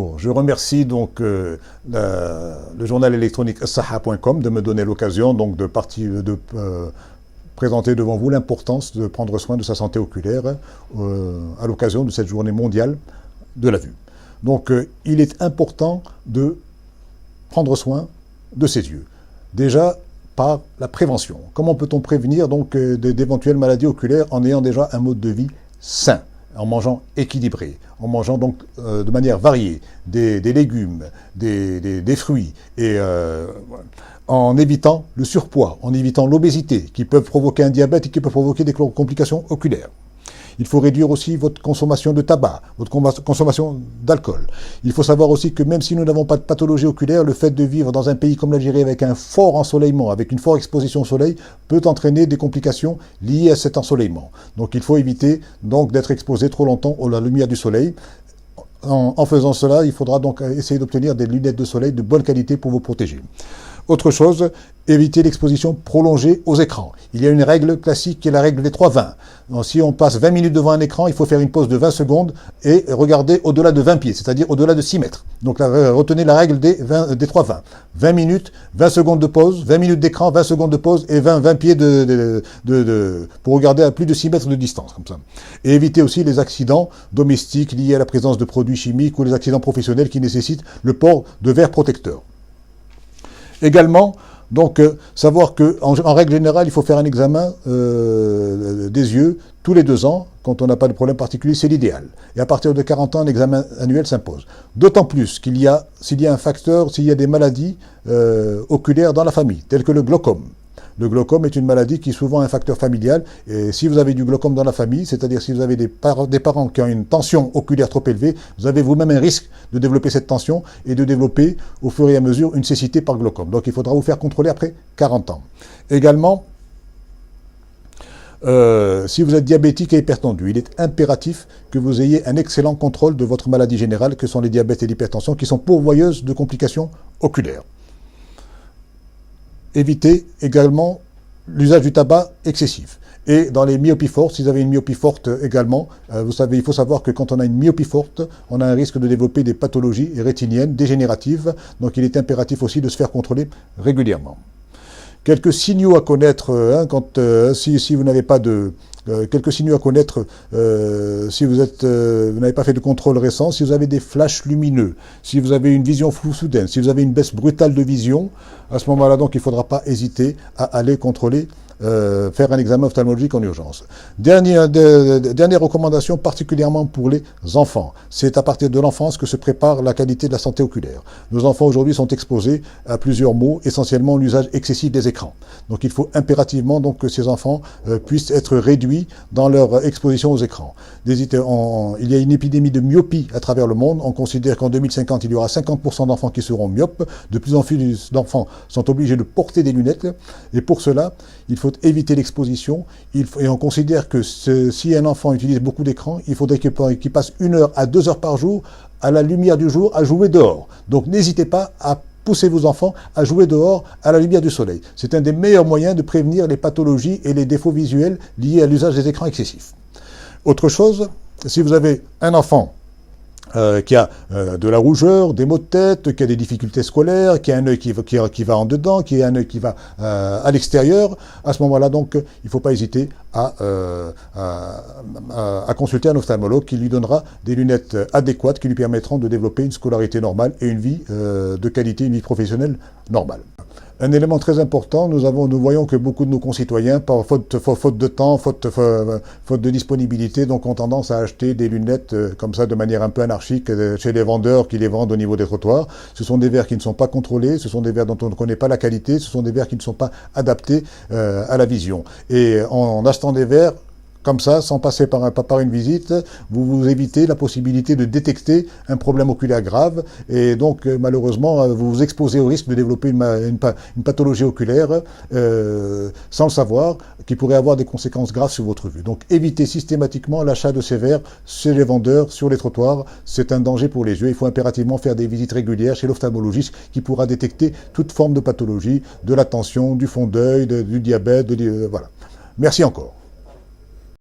Bonjour, je remercie donc le journal électronique as-saha.com de me donner l'occasion donc de présenter devant vous l'importance de prendre soin de sa santé oculaire à l'occasion de cette journée mondiale de la vue. Donc il est important de prendre soin de ses yeux. Déjà par la prévention. Comment peut-on prévenir donc d'éventuelles maladies oculaires en ayant déjà un mode de vie sain, en mangeant équilibré, en mangeant donc de manière variée des légumes, des fruits, et en évitant le surpoids, en évitant l'obésité, qui peuvent provoquer un diabète et qui peuvent provoquer des complications oculaires. Il faut réduire aussi votre consommation de tabac, votre consommation d'alcool. Il faut savoir aussi que même si nous n'avons pas de pathologie oculaire, le fait de vivre dans un pays comme l'Algérie avec un fort ensoleillement, avec une forte exposition au soleil, peut entraîner des complications liées à cet ensoleillement. Donc il faut éviter donc d'être exposé trop longtemps à la lumière du soleil. En faisant cela, il faudra donc essayer d'obtenir des lunettes de soleil de bonne qualité pour vous protéger. Autre chose, éviter l'exposition prolongée aux écrans. Il y a une règle classique qui est la règle des 3-20. Donc, si on passe 20 minutes devant un écran, il faut faire une pause de 20 secondes et regarder au-delà de 20 pieds, c'est-à-dire au-delà de 6 mètres. Donc retenez la règle des 3-20. 20 minutes, 20 secondes de pause, 20 minutes d'écran, 20 secondes de pause et 20 pieds pour regarder à plus de 6 mètres de distance. Comme ça. Et éviter aussi les accidents domestiques liés à la présence de produits chimiques ou les accidents professionnels qui nécessitent le port de verres protecteurs. Également, donc, savoir qu'en règle générale, il faut faire un examen des yeux tous les 2 ans. Quand on n'a pas de problème particulier, c'est l'idéal. Et à partir de 40 ans, un examen annuel s'impose. D'autant plus s'il y a un facteur, s'il y a des maladies oculaires dans la famille, telles que le glaucome. Le glaucome est une maladie qui est souvent un facteur familial. Et si vous avez du glaucome dans la famille, c'est-à-dire si vous avez des parents qui ont une tension oculaire trop élevée, vous avez vous-même un risque de développer cette tension et de développer au fur et à mesure une cécité par glaucome. Donc il faudra vous faire contrôler après 40 ans. Également, si vous êtes diabétique et hypertendu, il est impératif que vous ayez un excellent contrôle de votre maladie générale, que sont les diabètes et l'hypertension, qui sont pourvoyeuses de complications oculaires. Évitez également l'usage du tabac excessif. Et dans les myopies fortes, si vous avez une myopie forte également, vous savez, il faut savoir que quand on a une myopie forte, on a un risque de développer des pathologies rétiniennes dégénératives. Donc il est impératif aussi de se faire contrôler régulièrement. Quelques signaux à connaître si vous n'avez pas de... quelques signaux à connaître si vous n'avez pas fait de contrôle récent, si vous avez des flashs lumineux, si vous avez une vision floue soudaine, si vous avez une baisse brutale de vision, à ce moment-là, donc, il ne faudra pas hésiter à aller contrôler, faire un examen ophtalmologique en urgence. Dernière recommandation, particulièrement pour les enfants. C'est à partir de l'enfance que se prépare la qualité de la santé oculaire. Nos enfants aujourd'hui sont exposés à plusieurs maux, essentiellement l'usage excessif des écrans. Donc il faut impérativement donc, que ces enfants puissent être réduits dans leur exposition aux écrans. Il y a une épidémie de myopie à travers le monde. On considère qu'en 2050, il y aura 50% d'enfants qui seront myopes. De plus en plus d'enfants sont obligés de porter des lunettes. Et pour cela, il faut éviter l'exposition. Et on considère que si un enfant utilise beaucoup d'écran, il faudrait qu'il passe 1 heure à 2 heures par jour à la lumière du jour à jouer dehors. Donc n'hésitez pas à pousser vos enfants à jouer dehors à la lumière du soleil. C'est un des meilleurs moyens de prévenir les pathologies et les défauts visuels liés à l'usage des écrans excessifs. Autre chose, si vous avez un enfant qui a de la rougeur, des maux de tête, qui a des difficultés scolaires, qui a un œil qui va en dedans, qui a un œil qui va à l'extérieur, à ce moment-là, donc, il ne faut pas hésiter à consulter un ophtalmologue qui lui donnera des lunettes adéquates qui lui permettront de développer une scolarité normale et une vie de qualité, une vie professionnelle normale. Un élément très important, nous voyons que beaucoup de nos concitoyens, par faute de temps, faute de disponibilité, donc ont tendance à acheter des lunettes comme ça de manière un peu anarchique chez les vendeurs qui les vendent au niveau des trottoirs. Ce sont des verres qui ne sont pas contrôlés, ce sont des verres dont on ne connaît pas la qualité, ce sont des verres qui ne sont pas adaptés à la vision. Et en achetant des verres comme ça, sans passer par une visite, vous évitez la possibilité de détecter un problème oculaire grave et donc malheureusement vous vous exposez au risque de développer une pathologie oculaire sans le savoir, qui pourrait avoir des conséquences graves sur votre vue. Donc évitez systématiquement l'achat de ces verres chez les vendeurs, sur les trottoirs. C'est un danger pour les yeux. Il faut impérativement faire des visites régulières chez l'ophtalmologiste qui pourra détecter toute forme de pathologie, de la tension, du fond d'œil, du diabète, voilà. Merci encore.